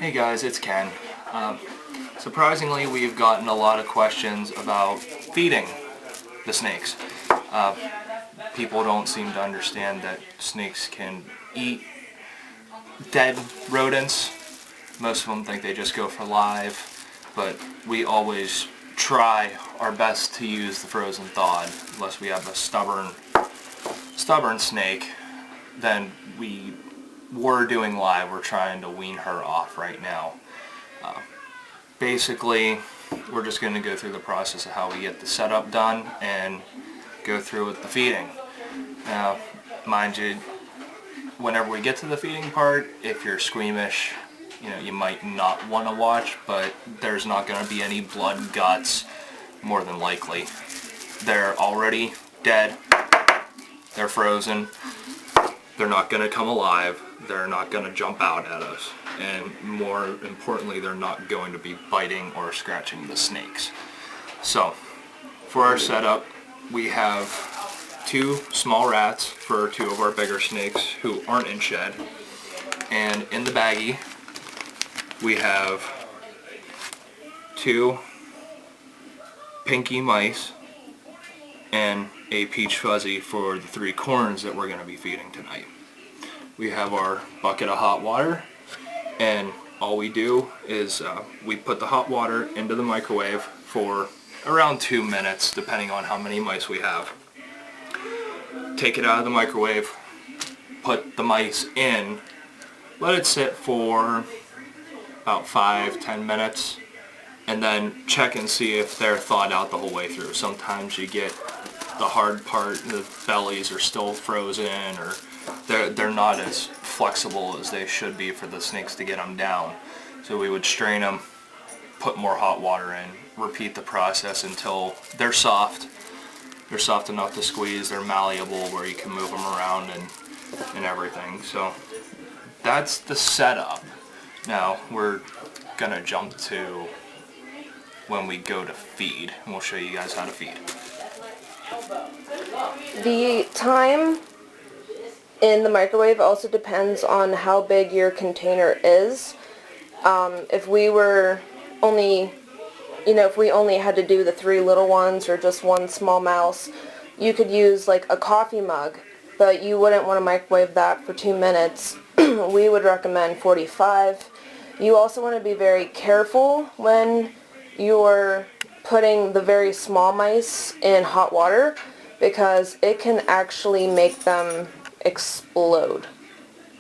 Hey guys, it's Ken. Surprisingly, we've gotten a lot of questions about feeding the snakes. People don't seem to understand that snakes can eat dead rodents. Most of them think they just go for live, but we always try our best to use the frozen thawed, unless we have a stubborn snake. Then we're doing live. We're trying to wean her off right now. Basically, we're just going to go through the process of how we get the setup done and go through with the feeding. Now, mind you, whenever we get to the feeding part, if you're squeamish, you might not want to watch, but there's not going to be any blood, guts, more than likely. They're already dead. They're frozen. They're not going to come alive. They're not going to jump out at us. And more importantly, they're not going to be biting or scratching the snakes. So, for our setup, we have 2 small rats for 2 of our bigger snakes who aren't in shed. And in the baggie, we have 2 pinky mice and a peach fuzzy for the 3 corns that we're going to be feeding tonight. We have our bucket of hot water, and all we do is we put the hot water into the microwave for around 2 minutes, depending on how many mice we have. Take it out of the microwave, put the mice in, let it sit for about 5-10 minutes, and then check and see if they're thawed out the whole way through. Sometimes you get the hard part, the bellies are still frozen, or they're not as flexible as they should be for the snakes to get them down. So we would strain them, put more hot water in, repeat the process until they're soft. They're soft enough to squeeze, they're malleable where you can move them around and everything. So that's the setup. Now we're gonna jump to when we go to feed, and we'll show you guys how to feed. The time in the microwave also depends on how big your container is. If we were only, if we only had to do the 3 little ones or just 1 small mouse, you could use like a coffee mug, but you wouldn't want to microwave that for 2 minutes. We would recommend 45. You also want to be very careful when you're putting the very small mice in hot water, because it can actually make them explode.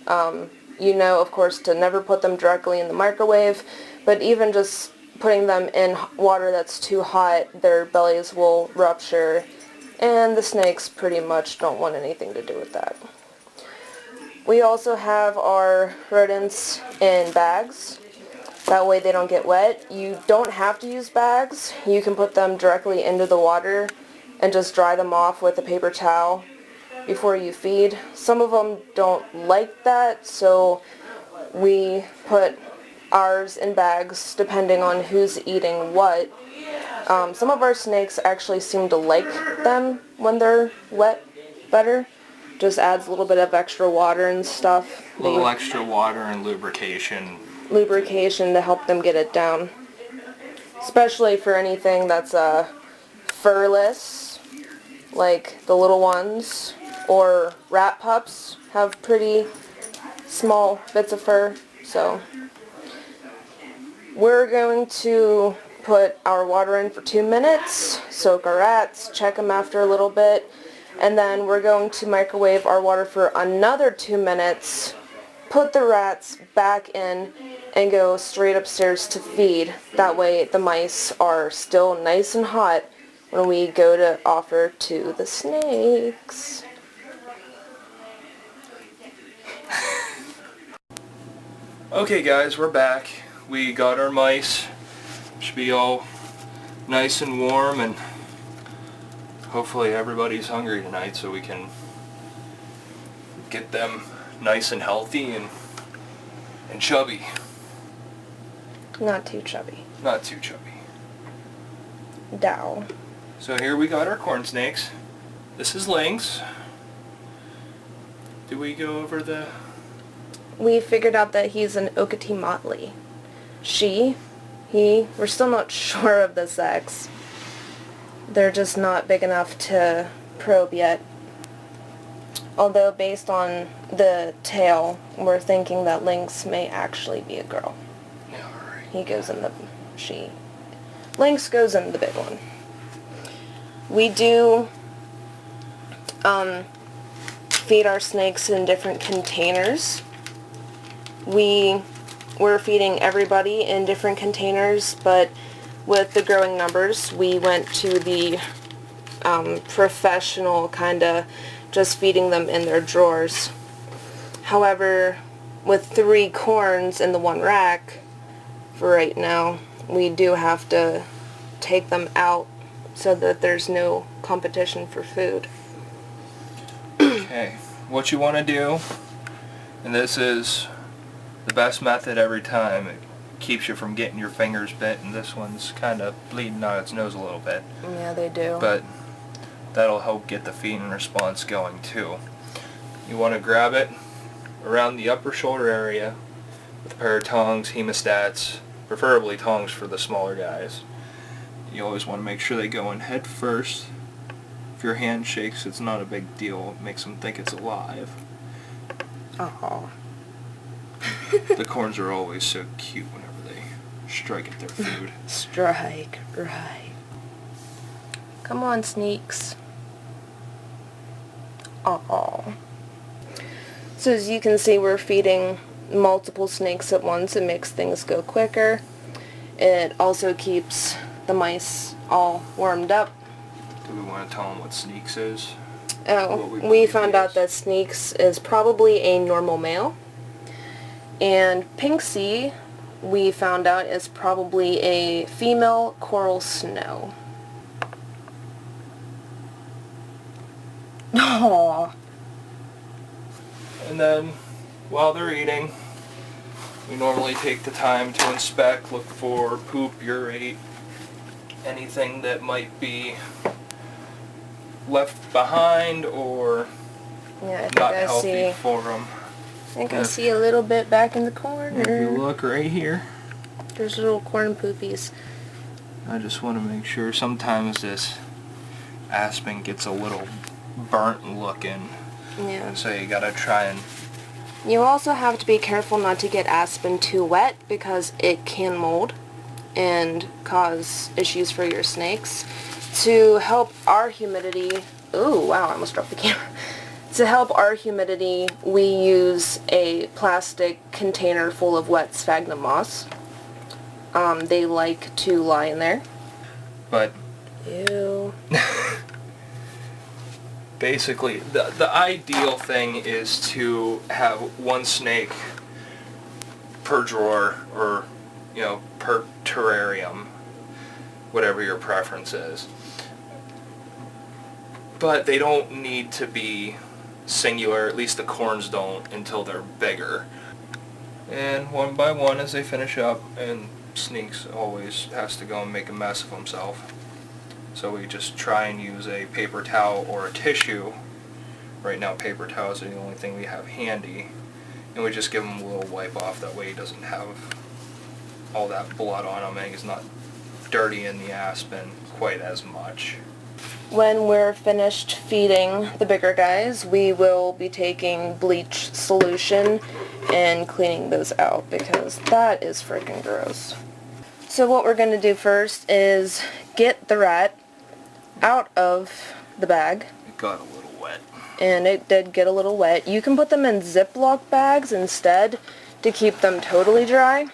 Of course, to never put them directly in the microwave, but even just putting them in water that's too hot, their bellies will rupture, and the snakes pretty much don't want anything to do with that. We also have our rodents in bags. That way they don't get wet. You don't have to use bags. You can put them directly into the water and just dry them off with a paper towel before you feed. Some of them don't like that, so we put ours in bags depending on who's eating what. Some of our snakes actually seem to like them when they're wet better. Just adds a little bit of extra water and stuff. A little extra water and lubrication to help them get it down. Especially for anything that's furless, like the little ones, or rat pups have pretty small bits of fur. So we're going to put our water in for 2 minutes, soak our rats, check them after a little bit, and then we're going to microwave our water for another 2 minutes, put the rats back in, and go straight upstairs to feed. That way the mice are still nice and hot when we go to offer to the snakes. Okay guys, we're back. We got our mice. Should be all nice and warm, and hopefully everybody's hungry tonight so we can get them nice and healthy and chubby. Not too chubby. Not too chubby. Dow. So here we got our corn snakes. This is Lynx. Did we go over the... We figured out that he's an Okati Motley. she, we're still not sure of the sex. They're just not big enough to probe yet. Although based on the tail, we're thinking that Lynx may actually be a girl. Yeah, alright. He goes in the she. Lynx goes in the big one. We do feed our snakes in different containers. We're feeding everybody in different containers, but with the growing numbers, we went to the professional kind of just feeding them in their drawers. However, with 3 corns in the 1 rack, for right now, we do have to take them out so that there's no competition for food. Okay, what you want to do, and this is the best method every time, it keeps you from getting your fingers bit, and this one's kind of bleeding out its nose a little bit. Yeah, they do. But that'll help get the feeding response going too. You want to grab it around the upper shoulder area with a pair of tongs, hemostats, preferably tongs for the smaller guys. You always want to make sure they go in head first. If your hand shakes, it's not a big deal. It makes them think it's alive. Oh. The corns are always so cute whenever they strike at their food. Strike, right. Come on, sneaks. Oh. So as you can see, we're feeding multiple snakes at once. It makes things go quicker. It also keeps the mice all warmed up. Do we want to tell them what Sneaks is? Oh, we found out that Sneaks is probably a normal male. And Pinksy, we found out, is probably a female coral snow. Aww. And then, while they're eating, we normally take the time to inspect, look for poop, urate, anything that might be left behind or not healthy for them. I think I see a little bit back in the corner. If you look right here, there's little corn poopies. I just want to make sure. Sometimes this aspen gets a little burnt looking. Yeah. So you gotta try and... You also have to be careful not to get aspen too wet because it can mold and cause issues for your snakes. To help our humidity... Ooh, wow, I almost dropped the camera. To help our humidity, we use a plastic container full of wet sphagnum moss. They like to lie in there. But... Ew. Basically, the ideal thing is to have 1 snake per drawer or, you know, per terrarium, whatever your preference is. But they don't need to be singular, at least the corns don't, until they're bigger. And one by one as they finish up, and Sneaks always has to go and make a mess of himself. So we just try and use a paper towel or a tissue. Right now paper towels are the only thing we have handy. And we just give him a little wipe off, that way he doesn't have all that blood on him and he's not dirty in the aspen quite as much. When we're finished feeding the bigger guys, we will be taking bleach solution and cleaning those out because that is freaking gross. So what we're going to do first is get the rat out of the bag. It got a little wet. And it did get a little wet. You can put them in Ziploc bags instead to keep them totally dry.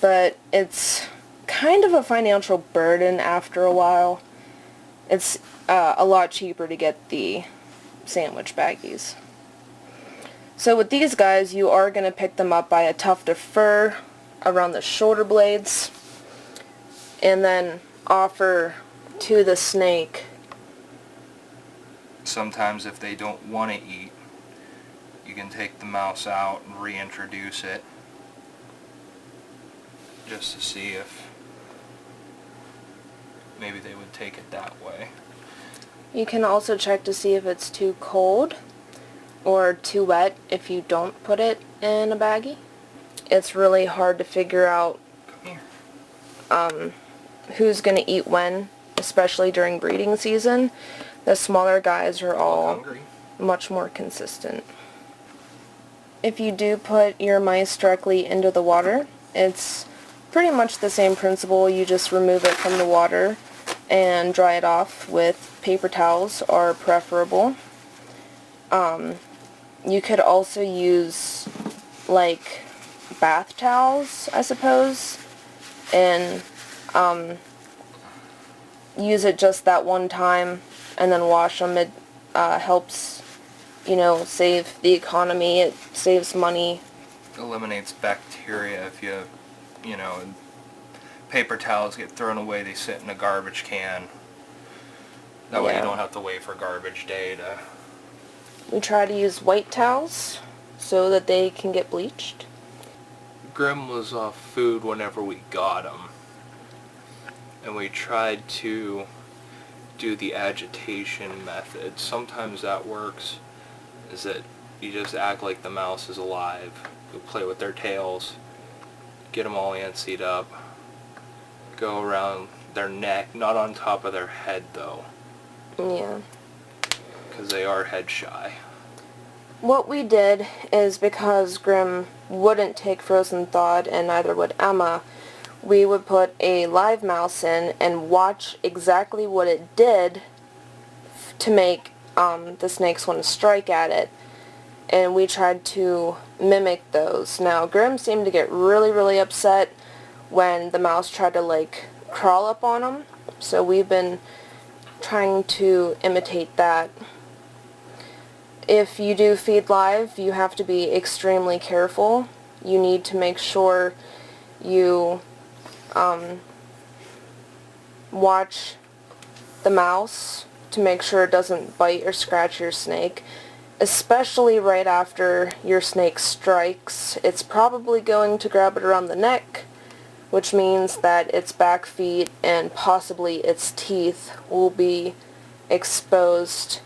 But it's kind of a financial burden after a while. It's a lot cheaper to get the sandwich baggies. So with these guys, you are going to pick them up by a tuft of fur around the shoulder blades and then offer to the snake. Sometimes if they don't want to eat, you can take the mouse out and reintroduce it just to see if maybe they would take it that way. You can also check to see if it's too cold or too wet if you don't put it in a baggie. It's really hard to figure out who's going to eat when, especially during breeding season. The smaller guys are all much more consistent. If you do put your mice directly into the water, it's pretty much the same principle. You just remove it from the water and dry it off with paper towels are preferable. You could also use like bath towels, I suppose, and use it just that one time and then wash them. It helps, save the economy. It saves money. Eliminates bacteria if paper towels get thrown away, they sit in a garbage can. That way you don't have to wait for garbage day to... We try to use white towels so that they can get bleached. Grim was off food whenever we got him. And we tried to do the agitation method. Sometimes that works, is that you just act like the mouse is alive. You play with their tails, get them all antsied up, go around their neck, not on top of their head though. Yeah. Because they are head shy. What we did is, because Grim wouldn't take frozen thawed and neither would Emma, we would put a live mouse in and watch exactly what it did to make the snakes want to strike at it. And we tried to mimic those. Now, Grim seemed to get really, really upset when the mouse tried to, crawl up on him. So we've been trying to imitate that. If you do feed live, you have to be extremely careful. You need to make sure you watch the mouse to make sure it doesn't bite or scratch your snake, especially right after your snake strikes. It's probably going to grab it around the neck, which means that its back feet and possibly its teeth will be exposed.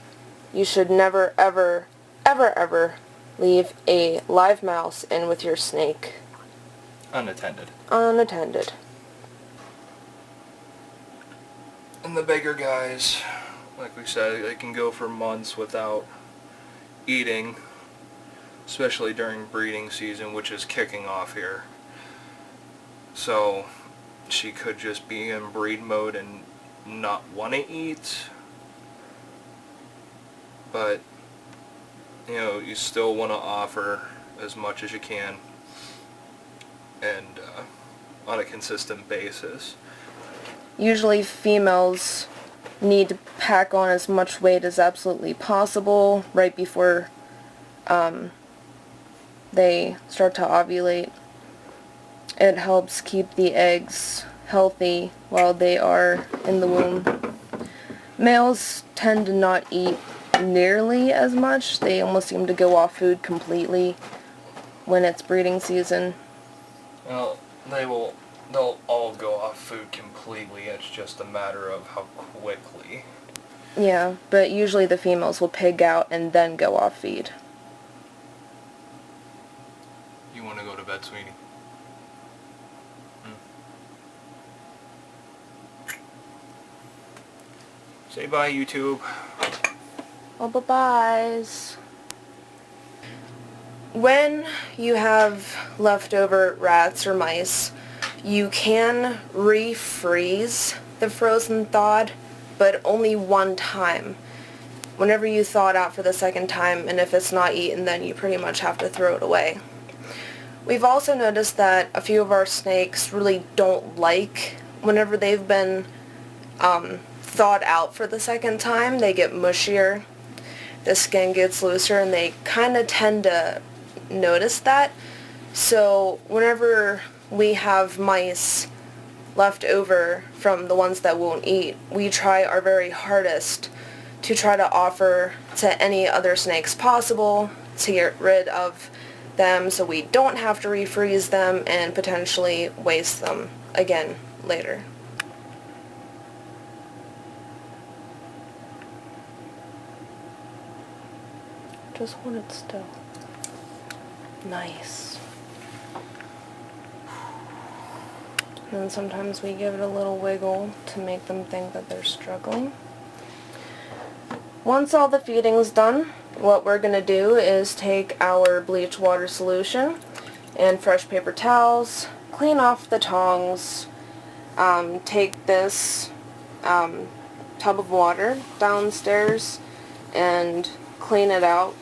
You should never, ever, ever, ever leave a live mouse in with your snake. Unattended. Unattended. And the bigger guys, like we said, they can go for months without eating, especially during breeding season, which is kicking off here. So she could just be in breed mode and not want to eat, but you still want to offer as much as you can and on a consistent basis. Usually females need to pack on as much weight as absolutely possible right before they start to ovulate. It helps keep the eggs healthy while they are in the womb. Males tend to not eat nearly as much. They almost seem to go off food completely when it's breeding season. Well, they'll all go off food completely. It's just a matter of how quickly. Yeah, but usually the females will pig out and then go off feed. You want to go to bed, sweetie? Say bye, YouTube. Oh, bye-byes. When you have leftover rats or mice, you can refreeze the frozen thawed, but only one time. Whenever you thaw it out for the second time, and if it's not eaten, then you pretty much have to throw it away. We've also noticed that a few of our snakes really don't like whenever they've been thawed out for the second time. They get mushier, the skin gets looser, and they kind of tend to notice that. So whenever we have mice left over from the ones that won't eat, we try our very hardest to try to offer to any other snakes possible to get rid of them so we don't have to refreeze them and potentially waste them again later. Just want it still. Nice. and sometimes we give it a little wiggle to make them think that they're struggling. Once all the feeding's done, what we're going to do is take our bleach water solution and fresh paper towels, clean off the tongs, take this tub of water downstairs and clean it out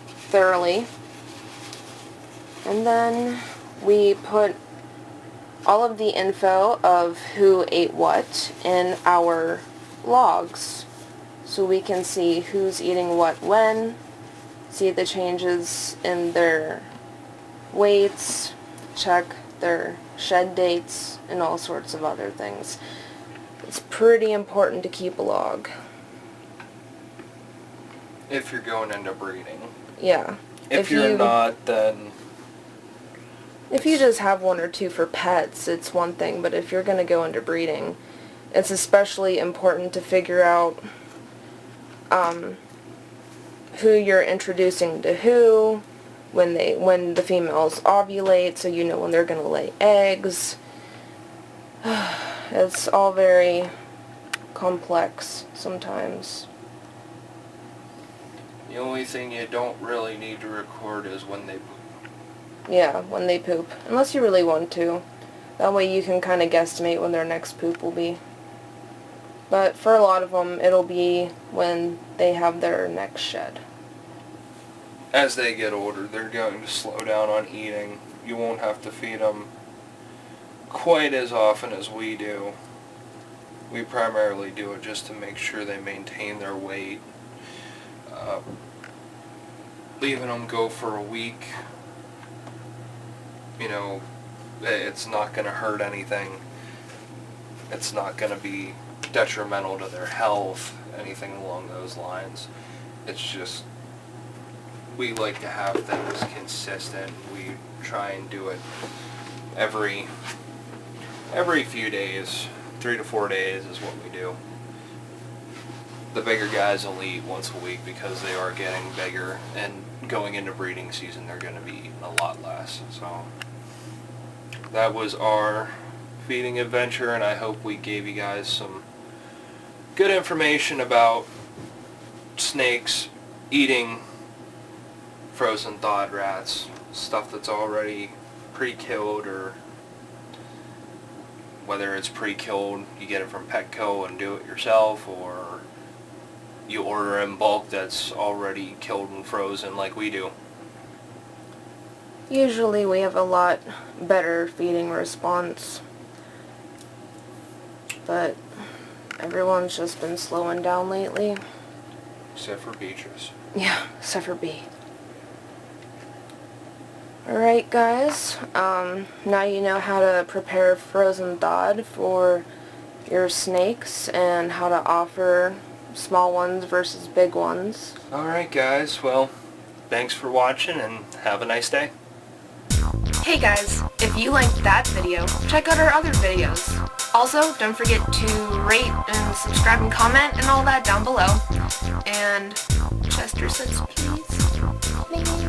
thoroughly. And then we put all of the info of who ate what in our logs, so we can see who's eating what when, see the changes in their weights, check their shed dates, and all sorts of other things. It's pretty important to keep a log. If you're going into breeding. Yeah. If you're not, then... If you just have one or two for pets, it's one thing, but if you're going to go into breeding, it's especially important to figure out who you're introducing to who, when the females ovulate, so you know when they're going to lay eggs. It's all very complex sometimes. The only thing you don't really need to record is when they poop. Yeah, when they poop. Unless you really want to. That way you can kind of guesstimate when their next poop will be. But for a lot of them, it'll be when they have their next shed. As they get older, they're going to slow down on eating. You won't have to feed them quite as often as we do. We primarily do it just to make sure they maintain their weight. Leaving them go for a week, you know, it's not going to hurt anything. It's not going to be detrimental to their health, anything along those lines. It's just, we like to have things consistent. We try and do it every few days. 3 to 4 days is what we do. The bigger guys will eat once a week because they are getting bigger, and going into breeding season they're going to be eating a lot less. So that was our feeding adventure, and I hope we gave you guys some good information about snakes eating frozen thawed rats, stuff that's already pre-killed, or whether it's pre-killed, you get it from Petco and do it yourself, or you order in bulk that's already killed and frozen like we do. Usually we have a lot better feeding response, but everyone's just been slowing down lately. Except for Beatrice. Yeah, except for B. Alright guys, now you know how to prepare frozen thawed for your snakes and how to offer small ones versus big ones. Alright guys, well, thanks for watching and have a nice day. Hey guys, if you liked that video, check out our other videos. Also, don't forget to rate and subscribe and comment and all that down below. And Chester says please.